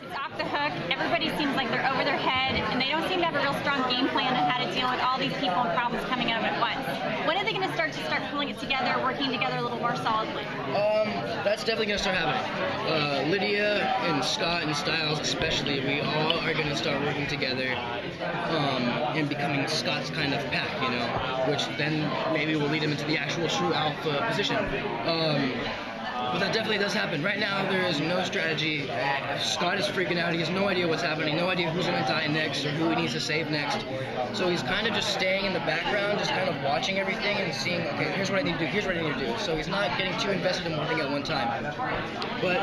It's off the hook. Everybody seems like they're over their head, and they don't seem to have a real strong game plan on how to deal with all these people and problems coming at them at once. When are they going to start pulling it together, working together a little more solidly? That's definitely going to start happening. Lydia and Scott and Styles especially, we all are going to start working together and becoming Scott's kind of pack, you know, which then maybe will lead him into the actual true alpha position. But that definitely does happen. Right now, there is no strategy. Scott is freaking out. He has no idea what's happening, no idea who's going to die next or who he needs to save next. So he's kind of just staying in the background, just kind of watching everything and seeing, okay, here's what I need to do, here's what I need to do. So he's not getting too invested in one thing at one time. But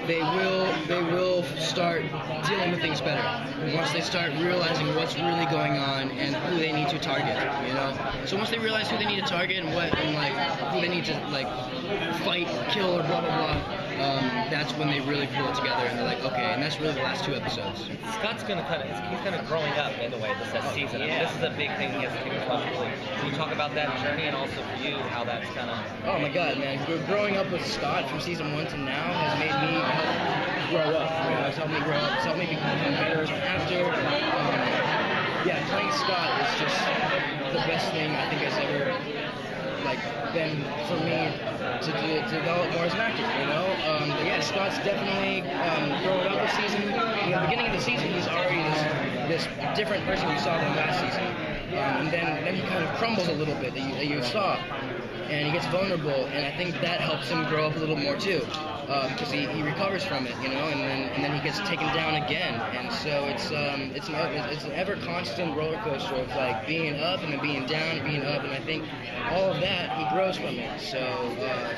they will start dealing with things better once they start realizing what's really going on and who they need to target, you know. So once they realize who they need to target and who they need to fight, kill, or blah blah blah, that's when they really pull it together and they're like, okay. And that's really the last 2 episodes. Scott's he's kind of growing up in a way this season. I mean, this is a big thing he has to take responsibility. Can you talk about that journey and also for you how that's kind of? Oh my God, man! Growing up with Scott from season 1 to now has made me grow up. You know, it's helped me grow up. It's helped me become better as an actor. Yeah, playing Scott is just the best thing I think has ever been for me to develop more as an actor. You know, but yeah, Scott's definitely growing up this season. In the beginning of the season, he's already this different person you saw than last season, and then he kind of crumbles a little bit that you saw. And he gets vulnerable, and I think that helps him grow up a little more too, because he recovers from it, you know, and then he gets taken down again, and so it's an ever constant roller coaster of being up and then being down and being up, and I think all of that he grows from it. So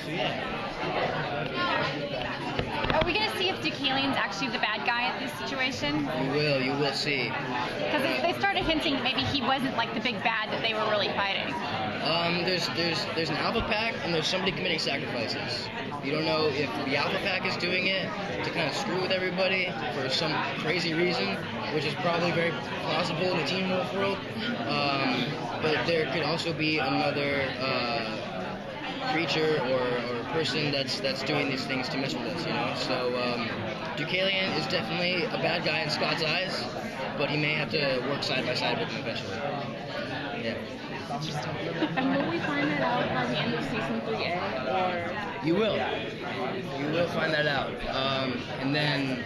yeah. Are we going to see if Deucalion's actually the bad guy at this situation? You will see. Because they started hinting that maybe he wasn't the big bad that they were really fighting. There's an alpha pack and there's somebody committing sacrifices. You don't know if the alpha pack is doing it to kind of screw with everybody for some crazy reason, which is probably very plausible in the Teen Wolf world. But there could also be another creature or person that's doing these things to mess with us, you know. So Deucalion is definitely a bad guy in Scott's eyes, but he may have to work side by side with him eventually. Yeah. And will we find that out by the end of season 3A, or? You will. You will find that out. And then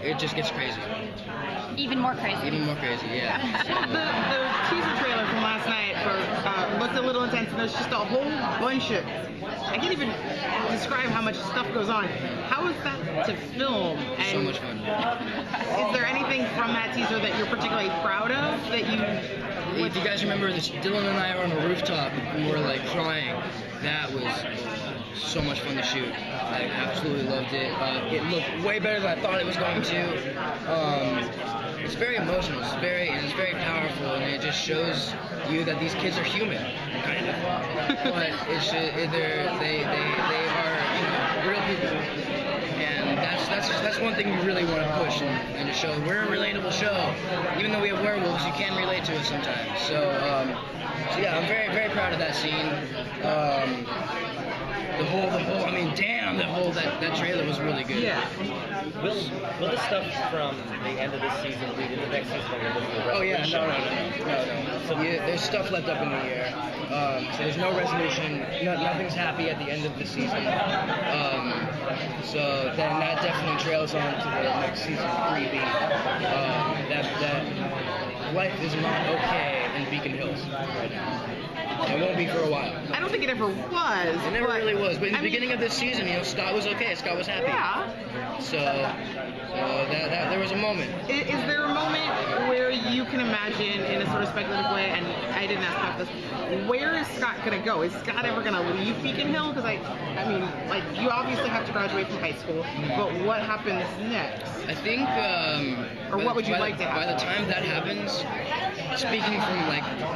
it just gets crazy. Even more crazy. Even more crazy, yeah. The teaser trailer from last night looked a little intense, and there's just a whole bunch of, I can't even describe how much stuff goes on. How is that to film? And so much fun. Is there anything from that teaser that you're particularly proud of that you? If you guys remember this, Dylan and I were on a rooftop and we were crying. That was so much fun to shoot. I absolutely loved it. It looked way better than I thought it was going to. It's very emotional. It's very powerful, and it just shows you that these kids are human, kind of. But they are real people. And that's one thing we really want to push and to show. We're a relatable show. Even though we have werewolves, you can relate to it sometimes. So yeah, I'm very, very proud of that scene. The whole, I mean, damn, that trailer was really good. Yeah. Will the stuff from the end of this season lead into next season? Oh yeah, no. So there's stuff left up in the air. So there's no resolution. Nothing's happy at the end of the season. So then that definitely trails on to the next season 3B. That life is not okay in Beacon Hills right now. It won't be for a while. I don't think it ever was. It never really was. But in the beginning of this season, Scott was okay. Scott was happy. Yeah. So that there was a moment. Is there a moment where you can imagine, in a sort of speculative way, and I didn't ask about this, where is Scott going to go? Is Scott ever going to leave Beacon Hill? Because I mean, you obviously have to graduate from high school, but what happens next? I think. Or what would you like to happen? By the time that happens, speaking from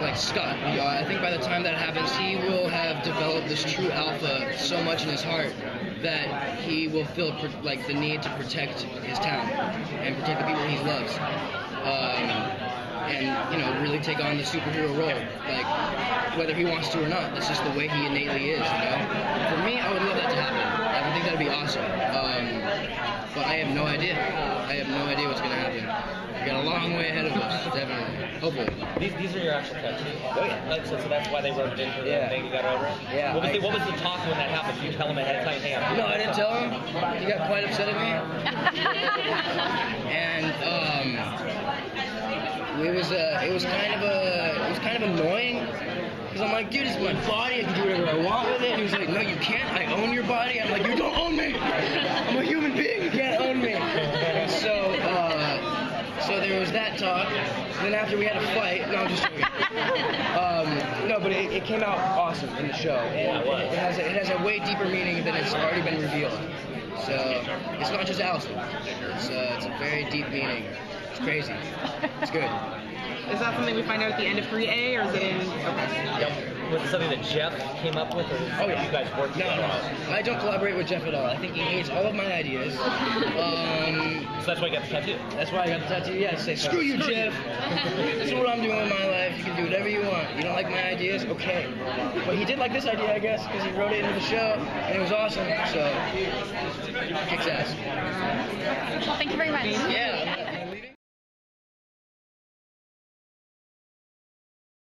like Scott, I think by the time that happens, he will have developed this true alpha so much in his heart that he will feel the need to protect his town and protect the people he loves, and really take on the superhero role, whether he wants to or not. That's just the way he innately is. For me, I would love that to happen. I think that'd be awesome. But I have no idea. I have no idea what's gonna happen. We got a long way ahead of us, definitely. Hopefully. These are your actual tattoos. Oh yeah. So that's why they wrote it in for the thing you got over it? Yeah. What was the talk when that happened? Did you tell him ahead of time? Hey, No, I didn't tell him. He got quite upset at me. And it was kind of annoying. Because I'm like, dude, it's my body, I can do whatever I want with it. And he was like, no, you can't, I own your body. I'm like, you don't own me. I'm a human being, you can't own me. And so there was that talk. And then after we had a fight, no, I'm just joking. No, but it came out awesome in the show. And it has a way deeper meaning than it's already been revealed. So it's not just Allison. It's a very deep meaning. It's crazy. It's good. Is that something we find out at the end of 3A, or is it in? Okay. Yep. Was it something that Jeff came up with, or you guys worked together? No. I don't collaborate with Jeff at all. I think he hates all of my ideas. So that's why you got the tattoo. That's why I got the tattoo. Yeah, I say, screw you, Jeff. This is what I'm doing in my life. You can do whatever you want. You don't like my ideas? Okay. But he did like this idea, I guess, because he wrote it into the show, and it was awesome. So, kicks ass. Well, thank you very much. Yeah.